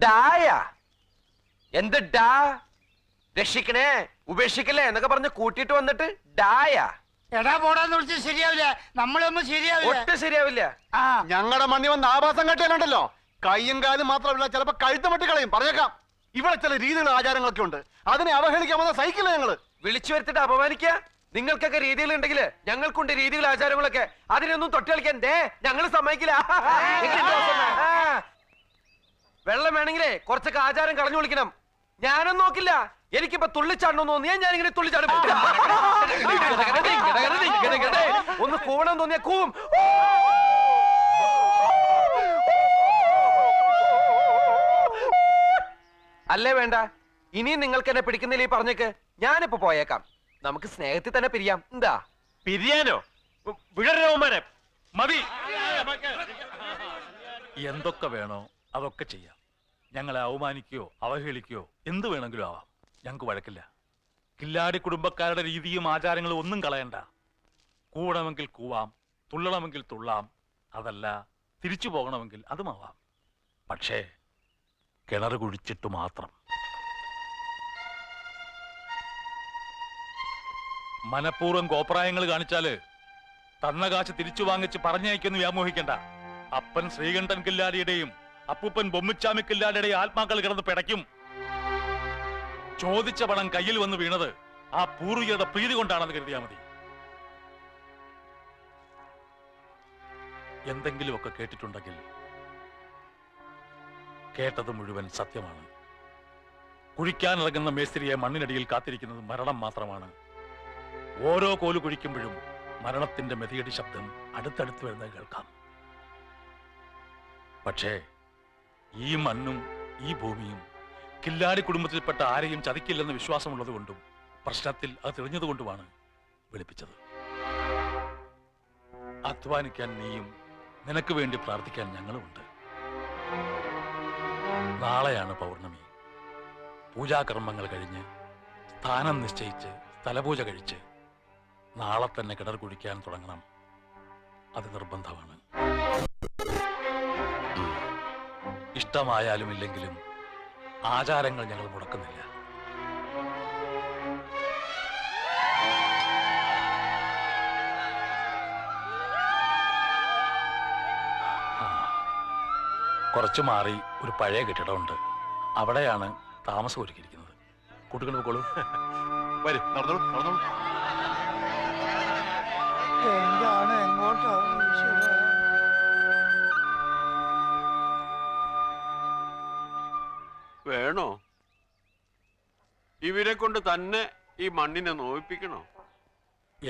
ഡായ എന്ത് ഡാ? രക്ഷിക്കണേ, ഉപേക്ഷിക്കലേ എന്നൊക്കെ പറഞ്ഞ് കൂട്ടിട്ട് വന്നിട്ട് ഡായ. എടാ പോടാന്ന് വിളിച്ച് ശരിയാവില്ല, നമ്മളൊന്നും ശരിയാവില്ല, ഒട്ടും ശരിയാവില്ല. ഞങ്ങളുടെ മണ്ണി വന്ന് ആഭാസം കെട്ടിയാലുണ്ടല്ലോ കയ്യും കാലും മാത്രമല്ല ചിലപ്പോ കഴുത്ത് മട്ടി കളയും. പറഞ്ഞേക്കാം, ഇവിടെ ചില രീതികളും ആചാരങ്ങളൊക്കെ ഉണ്ട്, അതിനെ അവഹേളിക്കാൻ വന്ന സൈക്കിള് ഞങ്ങള്. വിളിച്ചു വരുത്തിട്ട് അപമാനിക്കുക. നിങ്ങൾക്കൊക്കെ രീതികൾ ഉണ്ടെങ്കിൽ ഞങ്ങൾക്കുണ്ട് രീതികൾ ആചാരങ്ങളൊക്കെ. അതിനൊന്നും തൊട്ട് കളിക്കാൻ ഞങ്ങള് സമ്മതിക്കില്ല. വെള്ളം വേണമെങ്കിലേ കുറച്ചൊക്കെ ആചാരം കളഞ്ഞു വിളിക്കണം. ഞാനൊന്നും നോക്കില്ല, എനിക്കിപ്പോ തുള്ളിച്ചാടണമെന്ന് തോന്നിയാ ഞാനിങ്ങനെ തുള്ളിച്ചാടും. ഒന്ന് കൂവണം തോന്നിയാ കൂവും. അല്ലേ വേണ്ട, ഇനിയും നിങ്ങൾക്ക് എന്നെ പിടിക്കുന്നില്ല ഈ പറഞ്ഞേക്ക്. ഞാനിപ്പോ പോയേക്കാം, നമുക്ക് സ്നേഹത്തിൽ തന്നെ പിരിയാം. എന്താ പിരിയാനോ? വിടരോമനെ മതി. എന്തൊക്കെ വേണോ അതൊക്കെ ചെയ്യാം. ഞങ്ങളെ അവമാനിക്കുകയോ അവഹേളിക്കുകയോ എന്ത് വേണമെങ്കിലും ആവാം, ഞങ്ങൾക്ക് വഴക്കില്ല. കില്ലാടി കുടുംബക്കാരുടെ രീതിയും ആചാരങ്ങളും ഒന്നും കളയണ്ട. കൂവണമെങ്കിൽ കൂവാം, തുള്ളണമെങ്കിൽ തുള്ളാം, അതല്ല തിരിച്ചു പോകണമെങ്കിൽ അതുമാവാം. പക്ഷേ കിണർ കുഴിച്ചിട്ട് മാത്രം. മനഃപൂർവ്വം കോപ്രായങ്ങൾ കാണിച്ചാല് തന്ന കാശ് തിരിച്ചു വാങ്ങിച്ച് പറഞ്ഞയക്കൊന്ന് വ്യാമോഹിക്കണ്ട. അപ്പൻ ശ്രീകണ്ഠൻ കില്ലാടിയുടെയും അപ്പൂപ്പൻ ബൊമ്മിച്ചാമി കില്ലാടിയുടെയും ആത്മാക്കൾ കിടന്ന് പിടയ്ക്കും. ചോദിച്ച പണം കയ്യിൽ വന്ന് വീണത് ആ പൂർവികരുടെ പ്രീതി കൊണ്ടാണെന്ന് കരുതിയാൽ മതി. എന്തെങ്കിലുമൊക്കെ കേട്ടിട്ടുണ്ടെങ്കിൽ കേട്ടത് മുഴുവൻ സത്യമാണ്. കുഴിക്കാനിറങ്ങുന്ന മേസ്ത്രിയെ മണ്ണിനടിയിൽ കാത്തിരിക്കുന്നത് മരണം മാത്രമാണ്. ഓരോ കോല് കുഴിക്കുമ്പോഴും മരണത്തിന്റെ മെതിയടി ശബ്ദം അടുത്തടുത്ത് വരുന്നത് കേൾക്കാം. പക്ഷേ ഈ മണ്ണും ഈ ഭൂമിയും കില്ലാടി കുടുംബത്തിൽപ്പെട്ട ആരെയും ചതിക്കില്ലെന്ന് വിശ്വാസമുള്ളത് കൊണ്ടും പ്രശ്നത്തിൽ അത് തെളിഞ്ഞതുകൊണ്ടുമാണ് വിളിപ്പിച്ചത്. അധ്വാനിക്കാൻ നീയും നിനക്ക് വേണ്ടി പ്രാർത്ഥിക്കാൻ ഞങ്ങളുമുണ്ട്. നാളെയാണ് പൗർണമി. പൂജാകർമ്മങ്ങൾ കഴിഞ്ഞ് സ്ഥാനം നിശ്ചയിച്ച് സ്ഥലപൂജ കഴിച്ച് നാളെ തന്നെ കിണർ കുഴിക്കാൻ തുടങ്ങണം. അത് നിർബന്ധമാണ്. ഇഷ്ടമായാലും ഇല്ലെങ്കിലും ആചാരങ്ങൾ ഞങ്ങൾ മുടക്കുന്നില്ല. കുറച്ചു മാറി ഒരു പഴയ കെട്ടിടമുണ്ട്, അവിടെയാണ് താമസം ഒരുക്കിയിരിക്കുന്നത്. കുട്ടികൾ പോയിക്കോളൂ. വരും, നടന്നോളൂ നടന്നോളൂ. എന്താണ് എങ്ങോട്ടാണ്? വേണോ? ഇവരെ കൊണ്ട് തന്നെ ഈ മണ്ണിനെ നോവിപ്പിക്കണോ?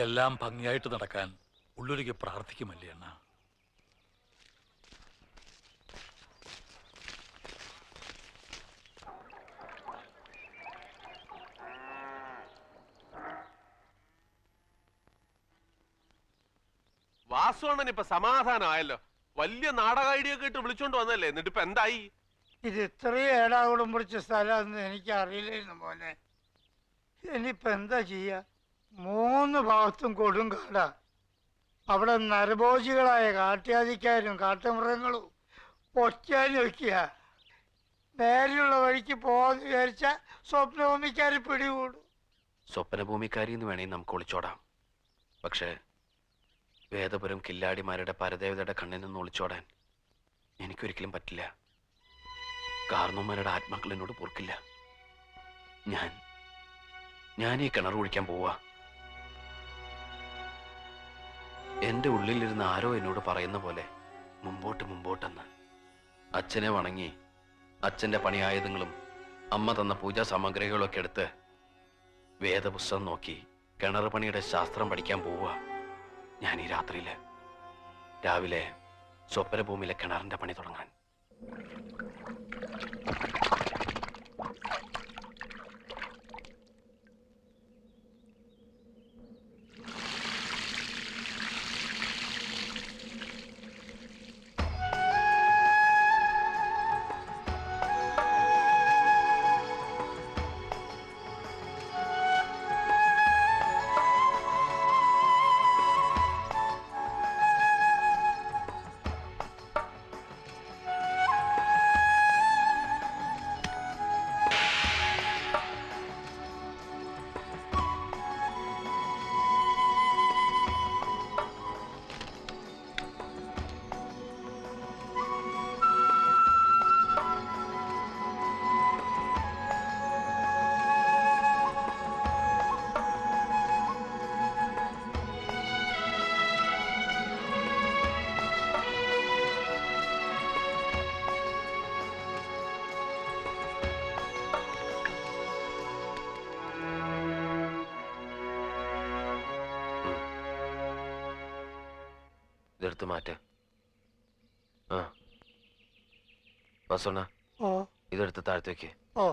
എല്ലാം ഭംഗിയായിട്ട് നടക്കാൻ ഉള്ളൊരുക്കി പ്രാർത്ഥിക്കുമല്ലേ അണ്ണ. വാസുവണ്ണൻ ഇപ്പൊ സമാധാനമായല്ലോ. വലിയ നാടക ഐഡിയ ഒക്കെ ഇട്ട് വിളിച്ചോണ്ട് വന്നല്ലേ, എന്നിട്ട് ഇപ്പൊ എന്തായി? ഇത് ഇത്രയും ഏടാകുളം പിടിച്ച സ്ഥലമാണെന്ന് എനിക്ക് അറിയില്ലായിരുന്നു മോനെ. ഇനിയിപ്പോ എന്താ ചെയ്യാ? 3 ഭാഗത്തും കൊടുങ്കാടാ. അവിടെ നരഭോജികളായ കാട്ട്യാദിക്കാരും കാട്ടുമൃഗങ്ങളും ഒറ്റയാനും വയ്ക്കുക. നേരെയുള്ള വഴിക്ക് പോവാന്ന് വിചാരിച്ച സ്വപ്നഭൂമിക്കാര് പിടികൂടും. സ്വപ്നഭൂമിക്കാരി എന്ന് വേണമെങ്കിൽ നമുക്ക് ഒളിച്ചോടാം. പക്ഷേ വേദപുരം കില്ലാടിമാരുടെ പരദേവതയുടെ കണ്ണിൽ നിന്ന് ഒളിച്ചോടാൻ എനിക്കൊരിക്കലും പറ്റില്ല. കാർന്നോന്മാരുടെ ആത്മാക്കൾ എന്നോട് പൊറുക്കില്ല. ഞാൻ ഈ കിണർ കുഴിക്കാൻ പോവാ. എന്റെ ഉള്ളിലിരുന്ന് ആരോ എന്നോട് പറയുന്ന പോലെ മുമ്പോട്ട് മുമ്പോട്ടെന്ന്. അച്ഛനെ വണങ്ങി അച്ഛന്റെ പണിയായുധങ്ങളും അമ്മ തന്ന പൂജാ സാമഗ്രികളൊക്കെ എടുത്ത് വേദപുസ്തകം നോക്കി കിണർ പണിയുടെ ശാസ്ത്രം പഠിക്കാൻ പോവുക ഞാൻ ഈ രാത്രിയില്. രാവിലെ സ്വപ്നഭൂമിയിലെ കിണറിന്റെ പണി തുടങ്ങാൻ. എടുത്ത് മാറ്റ്. ആ വസോണ, ഓ ഇതെടുത്ത് താഴത്തേക്ക്. ഓ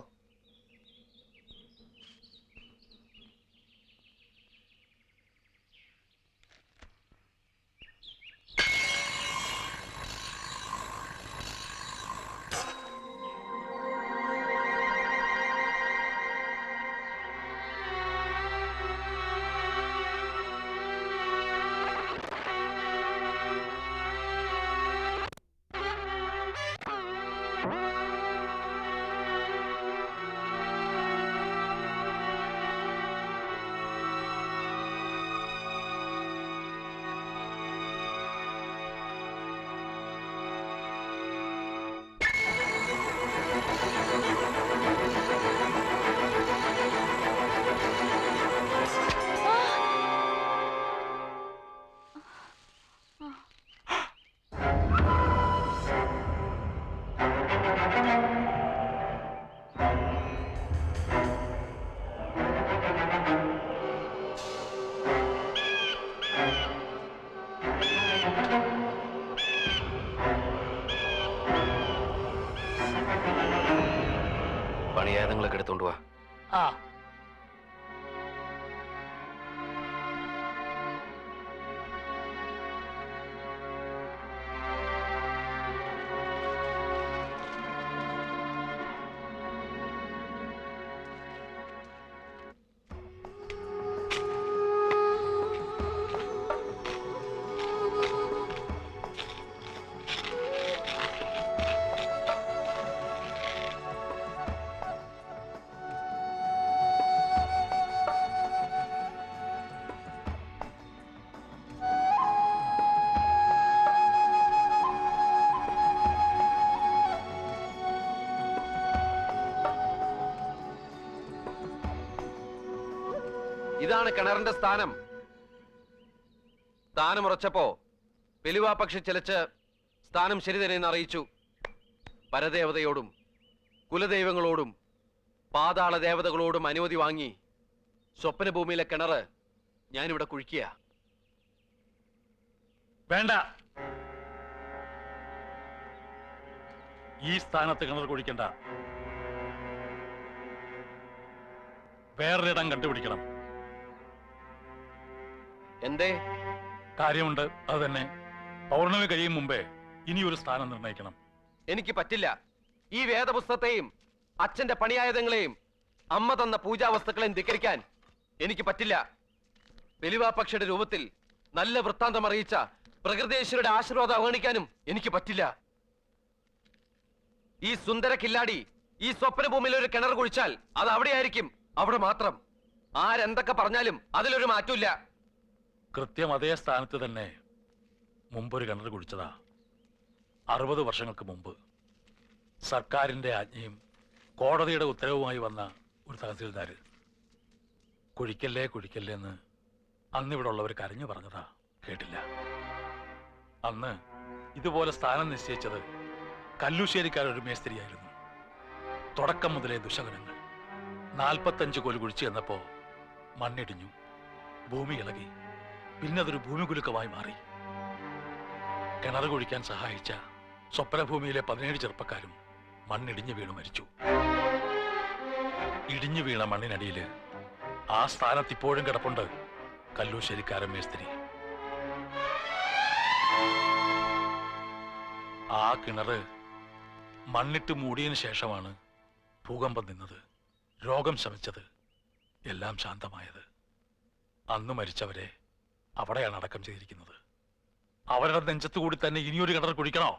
പണിയായുധങ്ങളൊക്കെ എടുത്തോണ്ട് വാ. ആ ഇതാണ് കിണറിന്റെ സ്ഥാനം. സ്ഥാനം ഉറച്ചപ്പോ പെലുവാപക്ഷി ചിലച്ച് സ്ഥാനം ശരി തന്നെയെന്ന് അറിയിച്ചു. പരദേവതയോടും കുലദൈവങ്ങളോടും പാതാള ദേവതകളോടും അനുമതി വാങ്ങി സ്വപ്നഭൂമിയിലെ കിണറ് ഞാനിവിടെ കുഴിക്കുക. വേണ്ട, ഈ സ്ഥാനത്ത് കിണർ കുഴിക്കണ്ട. വേറൊരിടം കണ്ടുപിടിക്കണം. എന്തേ? കാര്യമുണ്ട്, അത് തന്നെ. പൗർണമി കഴിയും മുമ്പേ ഇനി ഒരു സ്ഥാനം നിർണയിക്കണം. എനിക്ക് പറ്റില്ല. ഈ വേദപുസ്തകത്തെയും അച്ഛന്റെ പണിയായുധങ്ങളെയും അമ്മ തന്ന പൂജാവസ്തുക്കളെയും ധിക്കരിക്കാൻ എനിക്ക് പറ്റില്ല. പെലുവാപക്ഷിയുടെ രൂപത്തിൽ നല്ല വൃത്താന്തം അറിയിച്ച പ്രകൃതേശ്വരുടെ ആശീർവാദം അവഗണിക്കാനും എനിക്ക് പറ്റില്ല. ഈ സുന്ദര കില്ലാടി ഈ സ്വപ്നഭൂമിയിൽ ഒരു കിണർ കുഴിച്ചാൽ അത് അവിടെയായിരിക്കും, അവിടെ മാത്രം. ആരെന്തൊക്കെ പറഞ്ഞാലും അതിലൊരു മാറ്റമില്ല. കൃത്യം അതേ സ്ഥാനത്ത് തന്നെ മുമ്പൊരു കിണർ കുഴിച്ചതാ. 60 വർഷങ്ങൾക്ക് മുമ്പ് സർക്കാരിന്റെ ആജ്ഞയും കോടതിയുടെ ഉത്തരവുമായി വന്ന ഒരു തഹസീൽദാര് കുഴിക്കല്ലേ കുഴിക്കല്ലേ എന്ന് അന്നിവിടെ ഉള്ളവർ കരഞ്ഞു പറഞ്ഞതാ, കേട്ടില്ല. അന്ന് ഇതുപോലെ സ്ഥാനം നിശ്ചയിച്ചത് കല്ലുശ്ശേരിക്കാരൊരു മേസ്ത്രിയായിരുന്നു. തുടക്കം മുതലേ ദുശകനങ്ങൾ. 45 കോല് കുഴിച്ചു എന്നപ്പോ മണ്ണിടിഞ്ഞു, ഭൂമി ഇളകി, പിന്നെ അതൊരു ഭൂമികുലുക്കമായി മാറി. കിണർ കുഴിക്കാൻ സഹായിച്ച സ്വപ്നഭൂമിയിലെ 17 ചെറുപ്പക്കാരും മണ്ണിടിഞ്ഞു വീണു മരിച്ചു. ഇടിഞ്ഞു വീണ മണ്ണിനടിയിൽ ആ സ്ഥാനത്ത് ഇപ്പോഴും കിടപ്പുണ്ട് കല്ലൂശ്ശേരിക്കാരൻ മേസ്ത്രി. ആ കിണറ് മണ്ണിട്ട് മൂടിയതിനു ശേഷമാണ് ഭൂകമ്പം നിന്നത്, രോഗം ശമിച്ചത്, എല്ലാം ശാന്തമായത്. അന്ന് മരിച്ചവരെ അവിടെയാണ് അടക്കം ചെയ്തിരിക്കുന്നത്. അവരുടെ നെഞ്ചത്തു കൂടി തന്നെ ഇനിയൊരു കിണർ കുഴിക്കണോ?